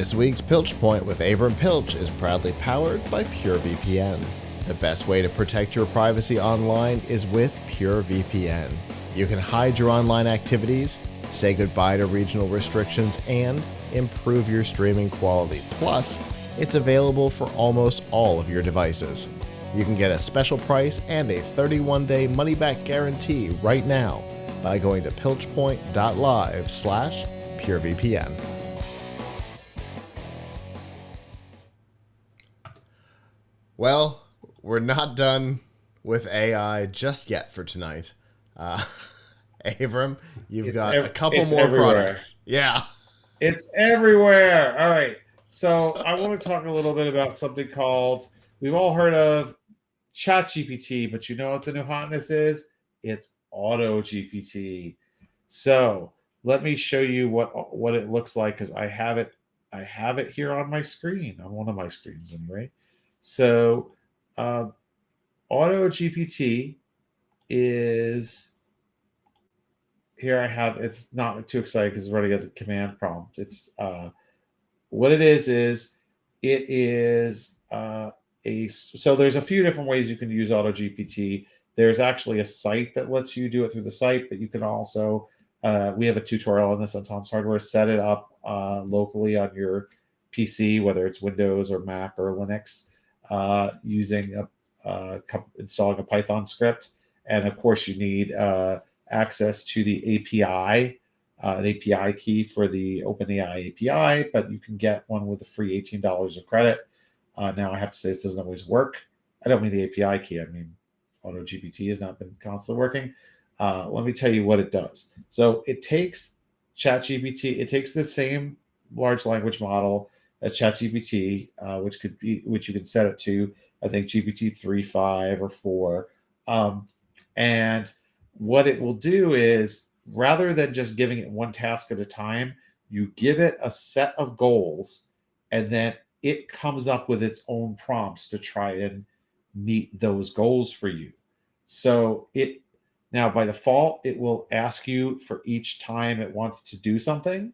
This week's Piltch Point with Avram Piltch is proudly powered by PureVPN. The best way to protect your privacy online is with PureVPN. You can hide your online activities, say goodbye to regional restrictions, and improve your streaming quality. Plus, it's available for almost all of your devices. You can get a special price and a 31-day money-back guarantee right now by going to pilchpoint.live/PureVPN. Well, we're not done with AI just yet for tonight. Avram, you've got a couple more everywhere. products. Yeah. It's everywhere. All right. So I want to talk a little bit about something called, we've all heard of ChatGPT, but you know what the new hotness is? It's Auto-GPT. So let me show you what it looks like, because I have it here on my screen, on one of my screens anyway. So Auto-GPT is here. I have, it's not too exciting because it's running a command prompt. It's what it is it is so there's a few different ways you can use Auto-GPT. There's actually a site that lets you do it through the site, but you can also we have a tutorial on this on Tom's Hardware. Set it up locally on your PC, whether it's Windows or Mac or Linux, using installing a Python script. And of course, you need access to the API, an API key for the OpenAI API, but you can get one with a free $18 of credit. Now, I have to say, this doesn't always work. I don't mean the API key. I mean, Auto-GPT has not been constantly working. Let me tell you what it does. So it takes ChatGPT. It takes the same large language model as ChatGPT, which you can set it to, I think, GPT 3, 5, or 4. And what it will do is, rather than just giving it one task at a time, you give it a set of goals, and then it comes up with its own prompts to try and meet those goals for you. So now by default, it will ask you for each time it wants to do something,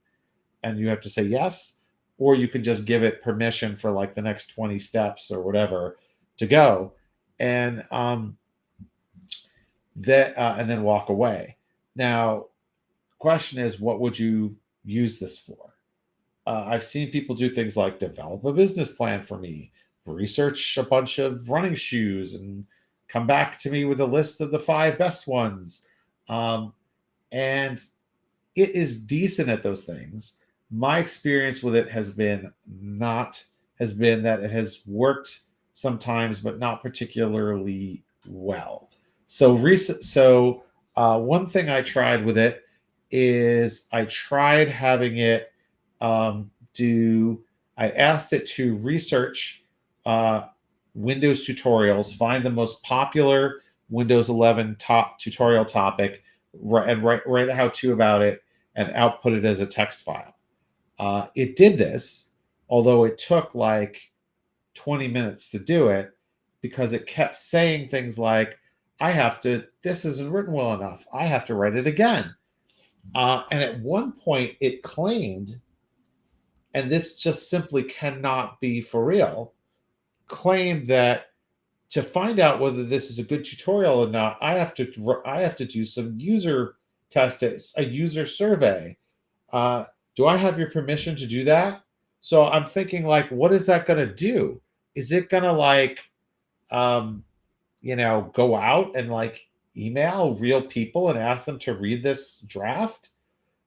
and you have to say yes, or you can just give it permission for like the next 20 steps or whatever to go. And and then walk away. Now, question is, what would you use this for? I've seen people do things like develop a business plan for me, research a bunch of running shoes, and come back to me with a list of the 5 best ones. And it is decent at those things. My experience with it has been that it has worked sometimes, but not particularly well. So one thing I tried with it is I tried having it I asked it to research Windows tutorials, find the most popular Windows 11 top tutorial topic, and write a how-to about it, and output it as a text file. It did this, although it took like 20 minutes to do it, because it kept saying things like, this isn't written well enough, I have to write it again. And at one point it claimed, and this just simply cannot be for real, claimed that to find out whether this is a good tutorial or not, I have to do some user tests, a user survey. Do I have your permission to do that? So I'm thinking, like, what is that going to do? Is it going to go out and like email real people and ask them to read this draft?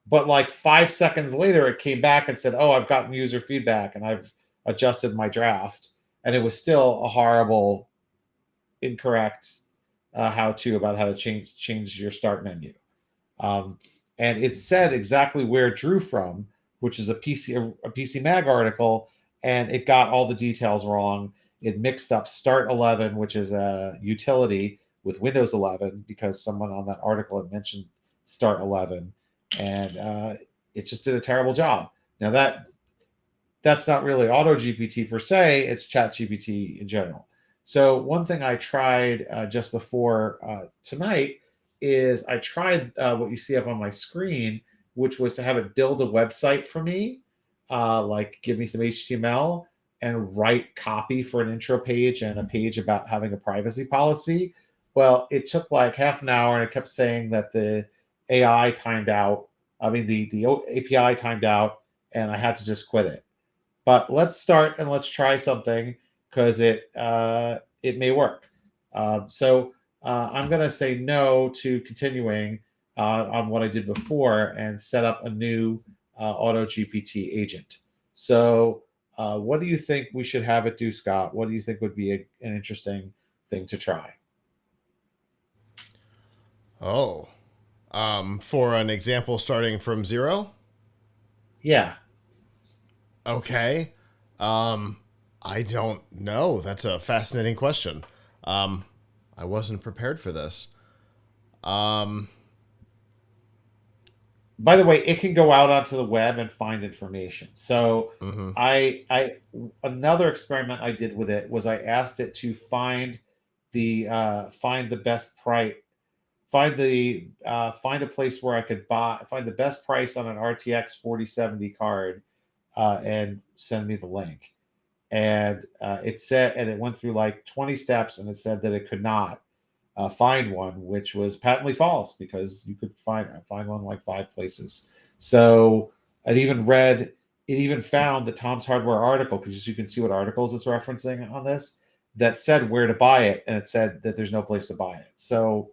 But like 5 seconds later, it came back and said, "Oh, I've gotten user feedback and I've adjusted my draft," and it was still a horrible, incorrect how-to about how to change your start menu. And it said exactly where it drew from, which is a PC Mag article, and it got all the details wrong. It mixed up Start 11, which is a utility, with Windows 11, because someone on that article had mentioned Start 11, and it just did a terrible job. Now that's not really Auto-GPT per se; it's ChatGPT in general. So one thing I tried just before tonight is I tried what you see up on my screen, which was to have it build a website for me like give me some HTML and write copy for an intro page and a page about having a privacy policy. Well, it took like half an hour, and it kept saying that the AI timed out. I mean, the API timed out, and I had to just quit it. But let's start and let's try something because it may work. I'm going to say no to continuing on what I did before and set up a new Auto-GPT agent. So, what do you think we should have it do, Scott? What do you think would be an interesting thing to try? Oh, for an example starting from zero? Yeah. Okay. Um, I don't know. That's a fascinating question. Um, I wasn't prepared for this. Um, By the way, it can go out onto the web and find information. So mhm. I another experiment I did with it was I asked it to find the best price, find a place where I could find the best price on an RTX 4070 card, and send me the link. And it went through like 20 steps, and it said that it could not find one, which was patently false because you could find one like 5 places. So it even read, it even found the Tom's Hardware article, because you can see what articles it's referencing on this, that said where to buy it, and it said that there's no place to buy it. So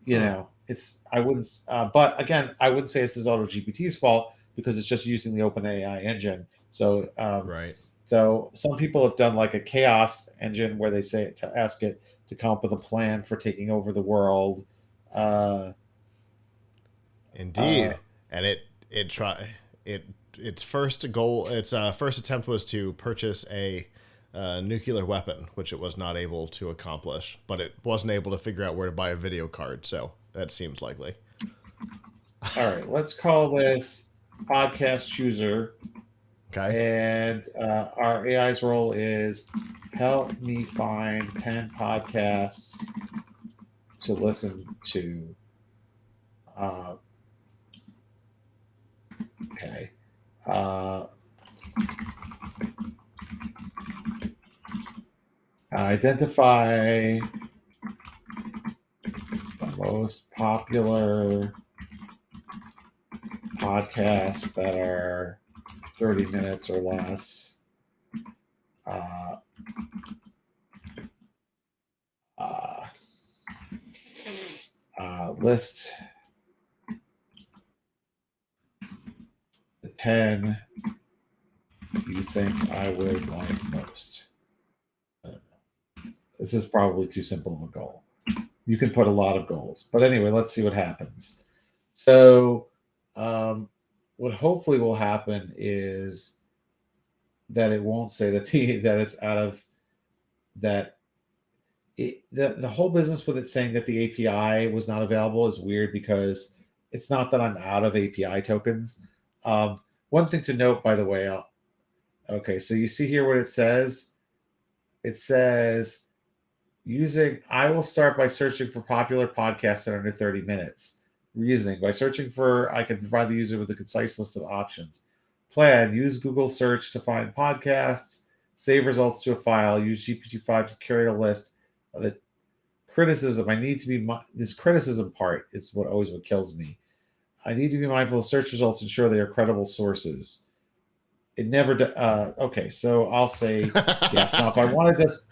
Hmm. it's I wouldn't, but again, I wouldn't say this is AutoGPT's fault because it's just using the OpenAI engine. Right. So some people have done like a chaos engine where they say to ask it to come up with a plan for taking over the world. Uh, uh, Indeed. And it try it its first goal its first attempt was to purchase a nuclear weapon, which it was not able to accomplish, but it wasn't able to figure out where to buy a video card, so that seems likely. all right, let's call this podcast chooser, Okay. and our AI's role is help me find 10 podcasts to listen to. Uh, okay. Uh, Identify the most popular podcasts that are 30 minutes or less. Uh, uh, List the 10 you think I would like most. This is probably too simple of a goal. You can put a lot of goals. But anyway, let's see what happens. So, what hopefully will happen is that it won't say that that it's out of that. The whole business with it saying that the API was not available is weird because it's not that I'm out of API tokens. One thing to note, by the way, okay, so you see here what it says. It says I will start by searching for popular podcasts in under 30 minutes. Reasoning, by searching for, I can provide the user with a concise list of options. Plan, use Google search to find podcasts. Save results to a file. Use GPT-5 to curate a list. The criticism, I need to be, this criticism part is what kills me. I need to be mindful of search results, ensure they are credible sources. It never, okay, so I'll say yes. Now, if I wanted this,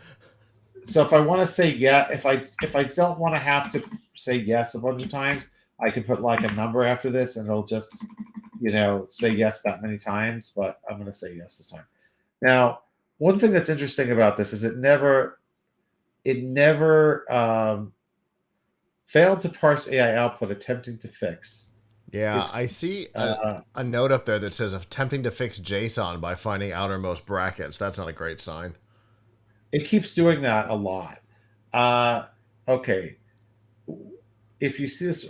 so if I want to say yeah, if I don't want to have to say yes a bunch of times, I can put like a number after this, and it'll just say yes that many times. But I'm going to say yes this time. Now, one thing that's interesting about this is it never failed to parse AI output, attempting to fix. Yeah, It's I see uh, a note up there that says attempting to fix JSON by finding outermost brackets. That's not a great sign. it keeps doing that a lot. Uh, okay, if you see this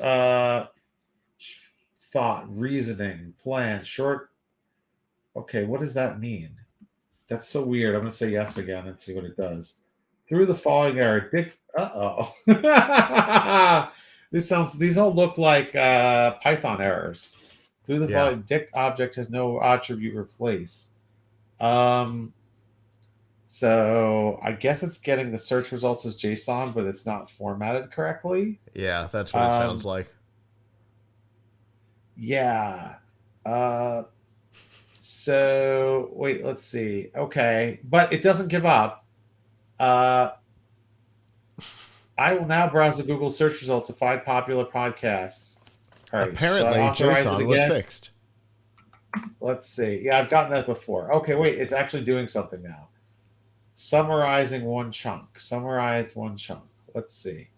thought, reasoning, plan, short. Okay, what does that mean? That's so weird. I'm going to say yes again and see what it does. Through the following error, these all look like Python errors. Through the Yeah. following, dict object has no attribute replace. Um, so I guess it's getting the search results as JSON, but it's not formatted correctly. Yeah, that's what it sounds Um, like. yeah. Uh, so wait, let's see. Okay, but it doesn't give up. Uh, I will now browse the Google search results to find popular podcasts. All right, should I Apparently, authorize it JSON was again? fixed. Let's see. Yeah, I've gotten that before. Okay, wait, it's actually doing something now. Summarizing one chunk. Summarize one chunk. Let's see.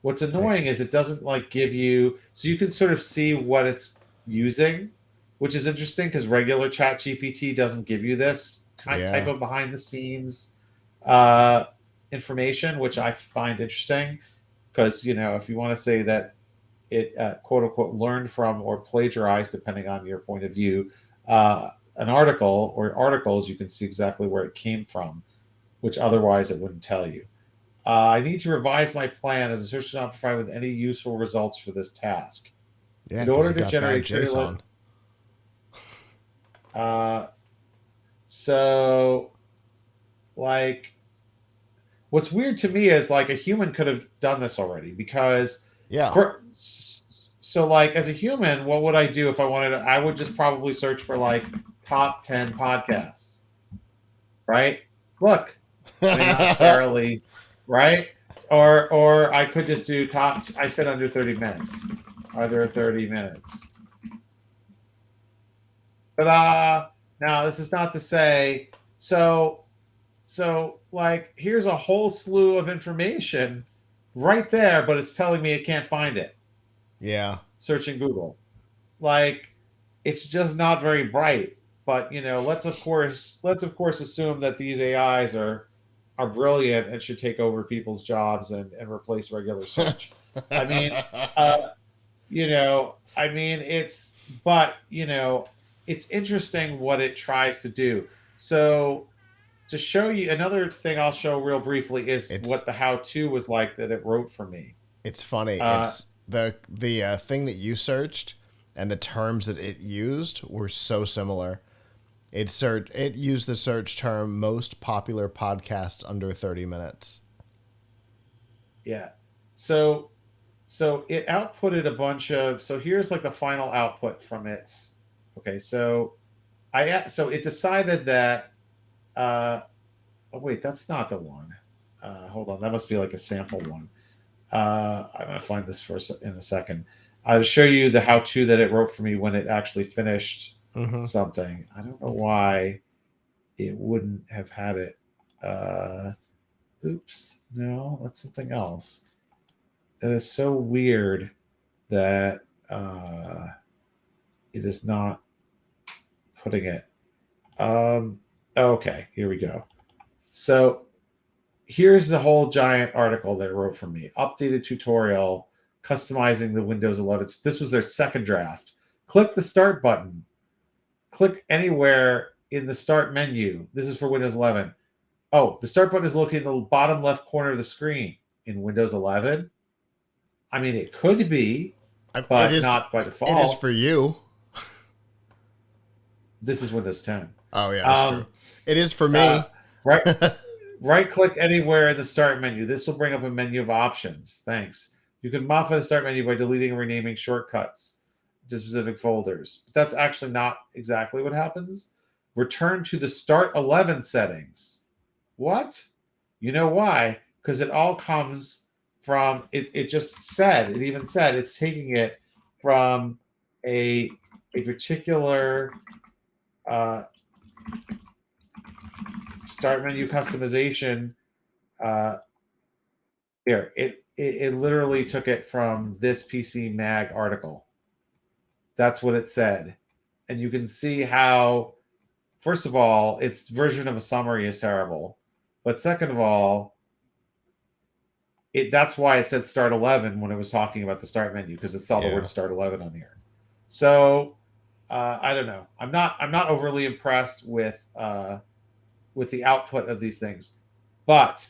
What's Like, annoying is it doesn't like give you, so you can sort of see what it's using, which is interesting because regular Chat GPT doesn't give you this type yeah. of behind the scenes uh, information, which I find interesting because, if you want to say that it quote unquote learned from or plagiarized, depending on your point of view, an article or articles, you can see exactly where it came from, which otherwise it wouldn't tell you. I need to revise my plan as the search does not provide with any useful results for this task. Yeah, In because order you to got bad generate JSON. uh, so like what's weird to me is like a human could have done this already because Yeah. for so like as a human, what would I do if I wanted to? I would just probably search for like top 10 podcasts, right? Look, I mean, not necessarily, right? Or I could just do top. I said under 30 minutes. Are there 30 minutes? But now this is not to say. So like here's a whole slew of information right there, but it's telling me it can't find it. Yeah. Searching Google, like it's just not very bright. But let's of course assume that these AIs are brilliant and should take over people's jobs and replace regular search. I mean, it's interesting what it tries to do. So to show you another thing, I'll show real briefly is it's what the how-to was like that it wrote for me. it's funny. Uh, It's the thing that you searched and the terms that it used were so similar. It used the search term most popular podcasts under 30 minutes. yeah. So so it outputted a bunch of. So here's like the final output from its. Okay, so it decided that. Oh wait, that's not the one. Hold on, that must be like a sample one. I'm gonna find this in a second. I'll show you the how-to that it wrote for me when it actually finished Mm-hmm. something. I don't know why it wouldn't have had it. Uh, Oops, no, that's something else. That is so weird that it is not putting it. Okay, here we go. So here's the whole giant article they wrote for me. Updated tutorial customizing the Windows 11. This was their second draft. Click the start button. Click anywhere in the start menu. This is for Windows 11. Oh, the start button is located in the bottom left corner of the screen in Windows 11. I mean, it could be, It but is not by it is default. for you. This is Windows 10. Oh yeah, that's true. Um, It is for uh, me. right, right click anywhere in the start menu. This will bring up a menu of options. Thanks. You can modify the start menu by deleting and renaming shortcuts to specific folders. But that's actually not exactly what happens. Return to the start 11 settings. What? You know why? Because it all comes from it just said, it even said it's taking it from a particular uh, start menu customization. Uh, Here, it literally took it from this PC Mag article. That's what it said, and you can see how. First of all, its version of a summary is terrible, but second of all, that's why it said start 11 when it was talking about the start menu because it saw the word Yeah. start 11 on here. So I don't know. I'm not overly impressed with the output of these things, but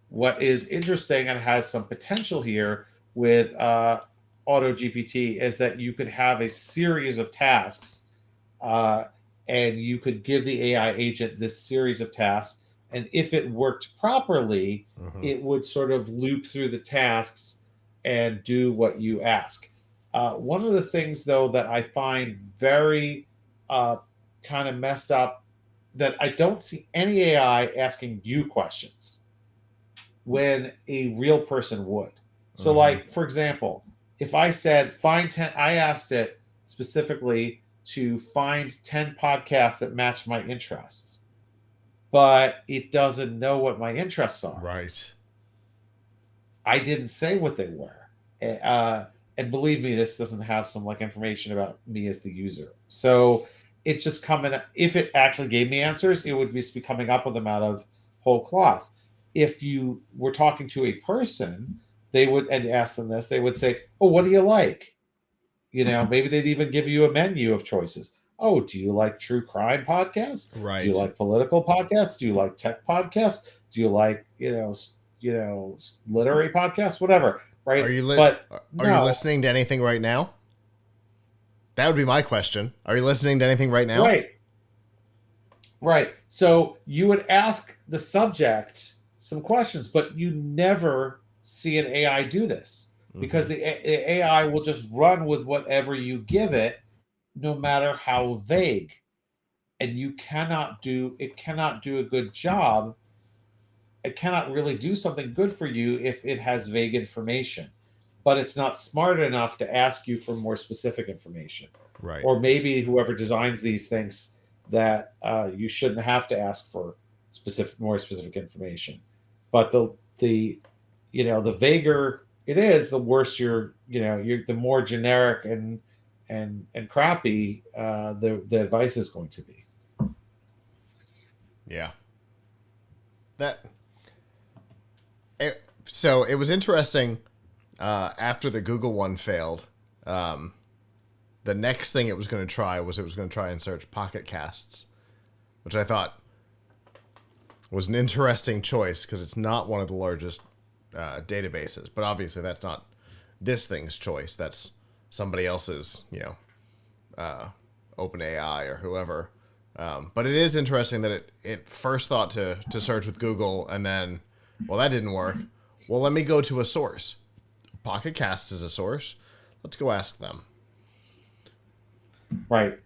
what is interesting and has some potential here with Auto-GPT is that you could have a series of tasks, uh, and you could give the AI agent this series of tasks. And if it worked properly, Mm-hmm. it would sort of loop through the tasks and do what you ask. One of the things, though, that I find very uh, kind of messed up, that I don't see any AI asking you questions when a real person would. So, Mm-hmm. like, for example, if I said, find 10, I asked it specifically to find 10 podcasts that match my interests, but it doesn't know what my interests are. Right. I didn't say what they were. Uh, and believe me, this doesn't have some like information about me as the user. So it's just coming. If it actually gave me answers, it would just be coming up with them out of whole cloth. If you were talking to a person, they would and ask them this, they would say, "Oh, what do you like?" Maybe they'd even give you a menu of choices. Oh, do you like true crime podcasts? Do you Right. like political podcasts? Do you like tech podcasts? Do you like, literary podcasts? Whatever, Are right? you But are you no, listening to anything right now? That would be my question. Are you listening to anything right now? right, right. So you would ask the subject some questions, but you never see an AI do this Mm-hmm. because the AI will just run with whatever you give it, no matter how vague. And it cannot do a good job. It cannot really do something good for you if it has vague information, but it's not smart enough to ask you for more specific information. Right. Or maybe whoever designs these thinks that you shouldn't have to ask for more specific information. But the vaguer it is, the worse the more generic and crappy the advice is going to be. Yeah. That. So it was interesting. After the Google one failed, um, the next thing it was going to try was it was going to try and search Pocket Casts, which I thought was an interesting choice because it's not one of the largest databases. But obviously, that's not this thing's choice. That's somebody else's, OpenAI or whoever. But it is interesting that it first thought to search with Google and then, well, that didn't work. Well, let me go to a source. Pocket Casts is a source. Let's go ask them. Right.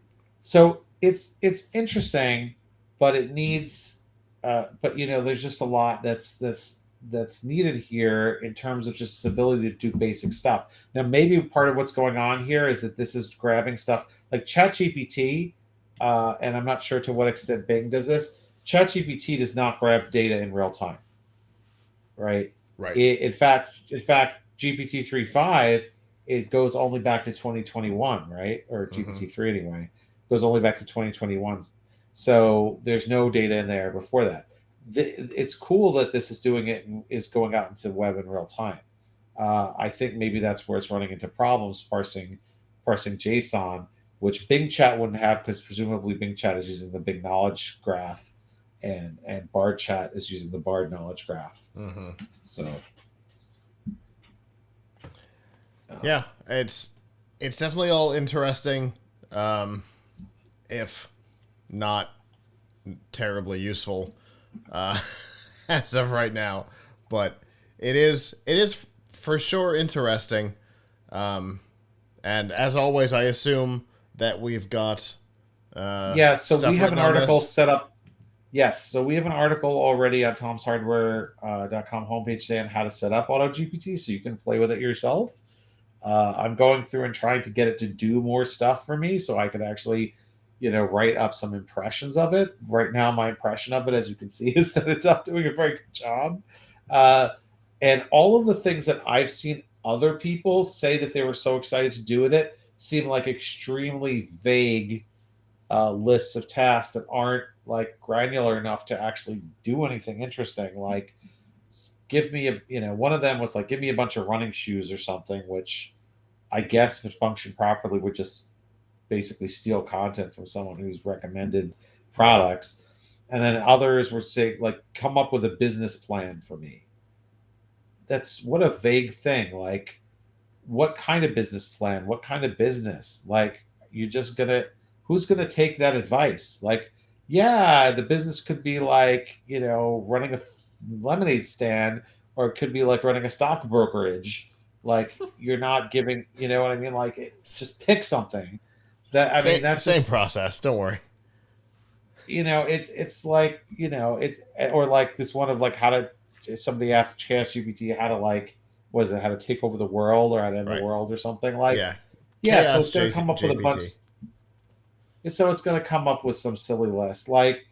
So it's interesting, but it needs but there's just a lot that's needed here in terms of just its ability to do basic stuff. Now maybe part of what's going on here is that this is grabbing stuff like ChatGPT, and I'm not sure to what extent Bing does this. ChatGPT does not grab data in real time, right? Right. In fact, GPT 3.5 it goes only back to 2021, right? Or Mm-hmm. GPT 3 anyway goes only back to 2021. So there's no data in there before that. It's cool that this is doing it and is going out into the web in real time. I think maybe that's where it's running into problems parsing JSON, which Bing Chat wouldn't have because presumably Bing Chat is using the Bing Knowledge Graph, and Bard Chat is using the Bard Knowledge Graph. Mm-hmm. So Yeah, it's definitely all interesting, um, if not terribly useful uh, as of right now. But it is for sure interesting. Um, and as always, I assume that we've got yeah, so we stuff have written an on article this. set up. Yes, so we have an article already on tomshardware.com homepage today on how to set up AutoGPT so you can play with it yourself. I'm going through and trying to get it to do more stuff for me so I could actually, write up some impressions of it. Right now, my impression of it, as you can see, is that it's not doing a very good job. Uh, and all of the things that I've seen other people say that they were so excited to do with it seem like extremely vague lists of tasks that aren't like granular enough to actually do anything interesting. Like, give me one of them was like, give me a bunch of running shoes or something, which I guess if it functioned properly would just basically steal content from someone who's recommended Right. products. And then others were saying like, come up with a business plan for me. That's what a vague thing. Like, what kind of business plan, what kind of business, like you just gonna, who's gonna take that advice? Like, yeah, the business could be like, running a lemonade stand, or it could be like running a stock brokerage. Like, you're not giving, you know what I mean? Like, just pick something that, I mean, that's Same just, process. Don't worry. it's like, it's, or like this one of like how to, somebody asked ChatGPT how to like, was it how to take over the world or how to end the Right. world or something, like, Yeah. yeah, so Chaos it's going to come up with a bunch, GPT. so it's going to come up with some silly list, like,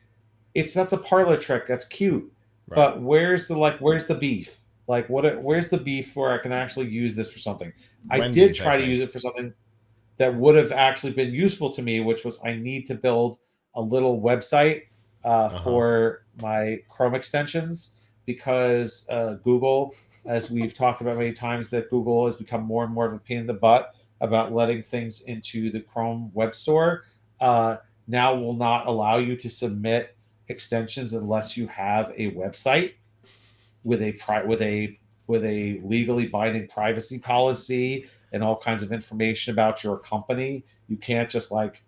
that's a parlor trick, that's cute, Right. but where's the beef, like, where's the beef where I can actually use this for something? I did Wendy's, I try to think. use it for something that would have actually been useful to me, which was I need to build a little website Uh-huh. for my Chrome extensions, because Google, as we've talked about many times, that Google has become more and more of a pain in the butt about letting things into the Chrome Web Store. Uh, Now will not allow you to submit extensions unless you have a website with a legally binding privacy policy and all kinds of information about your company. You can't just like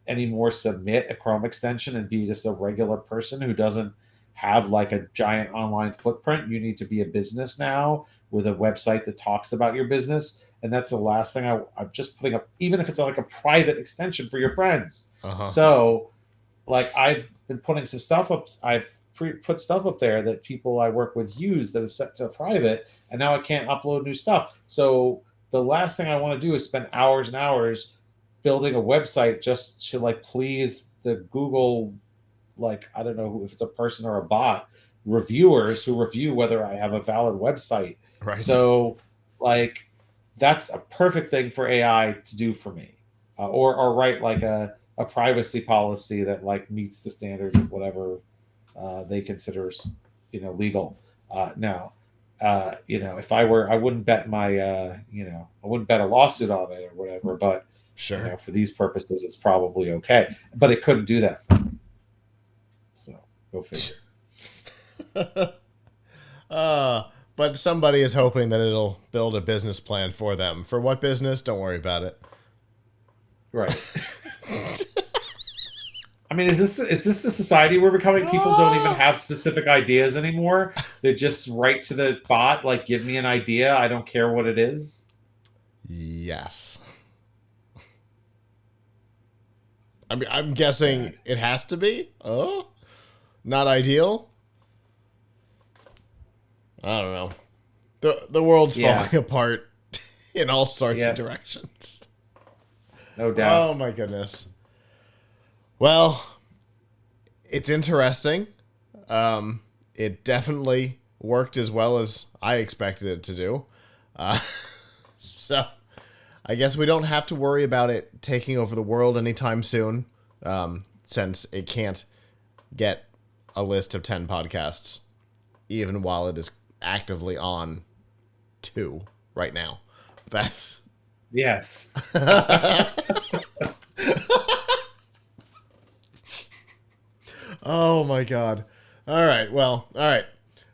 anymore submit a Chrome extension and be just a regular person who doesn't have like a giant online footprint. You need to be a business now with a website that talks about your business. And that's the last thing I'm just putting up, even if it's like a private extension for your friends. Uh-huh. So, like, I've been putting some stuff up. I've put stuff up there that people I work with use that is set to private, and now I can't upload new stuff. So the last thing I want to do is spend hours and hours building a website just to like please the Google, like, I don't know if it's a person or a bot, reviewers who review whether I have a valid website. Right. So, like, that's a perfect thing for AI to do for me, or write like a privacy policy that like meets the standards of whatever they consider legal. Now, if I were, I wouldn't bet my I wouldn't bet a lawsuit on it or whatever, but Sure. for these purposes, it's probably okay. But it couldn't do that for me. So go figure. uh, but somebody is hoping that it'll build a business plan for them. For what business? Don't worry about it. Right. I mean, is this the society we're becoming? People don't even Ah! have specific ideas anymore. They just write to the bot, like, give me an idea. I don't care what it is. Yes. I'm guessing Sad. it has to be. Oh, not ideal. I don't know. The world's Yeah. falling apart in all sorts of Yeah. directions. No doubt. Oh my goodness. Well, it's interesting. It definitely worked as well as I expected it to do. Uh, so I guess we don't have to worry about it taking over the world anytime soon, since it can't get a list of 10 podcasts, even while it is actively on 2 right now. That's. Yes. Oh my god. All right. Well, all right.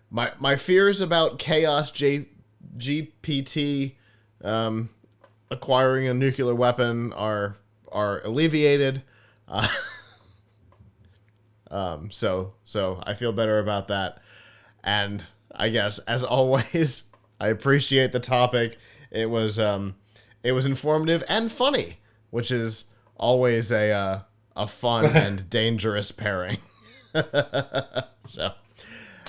My fears about chaos GPT acquiring a nuclear weapon are alleviated. Uh, so I feel better about that. And I guess as always, I appreciate the topic. It was informative and funny, which is always a fun and dangerous pairing. So,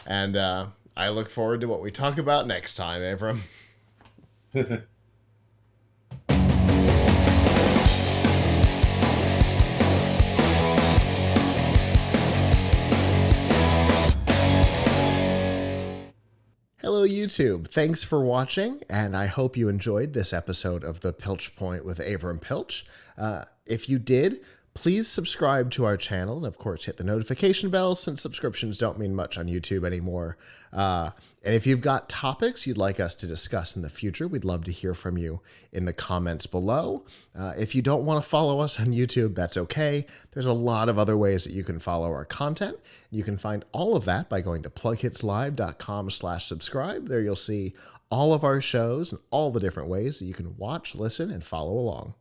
and I look forward to what we talk about next time, Avram. Hello, YouTube. Thanks for watching, and I hope you enjoyed this episode of The Piltch Point with Avram Piltch. If you did, please subscribe to our channel, and of course, hit the notification bell since subscriptions don't mean much on YouTube anymore. And if you've got topics you'd like us to discuss in the future, we'd love to hear from you in the comments below. If you don't want to follow us on YouTube, that's okay. There's a lot of other ways that you can follow our content. You can find all of that by going to plughitslive.com/subscribe. There you'll see all of our shows and all the different ways that you can watch, listen, and follow along.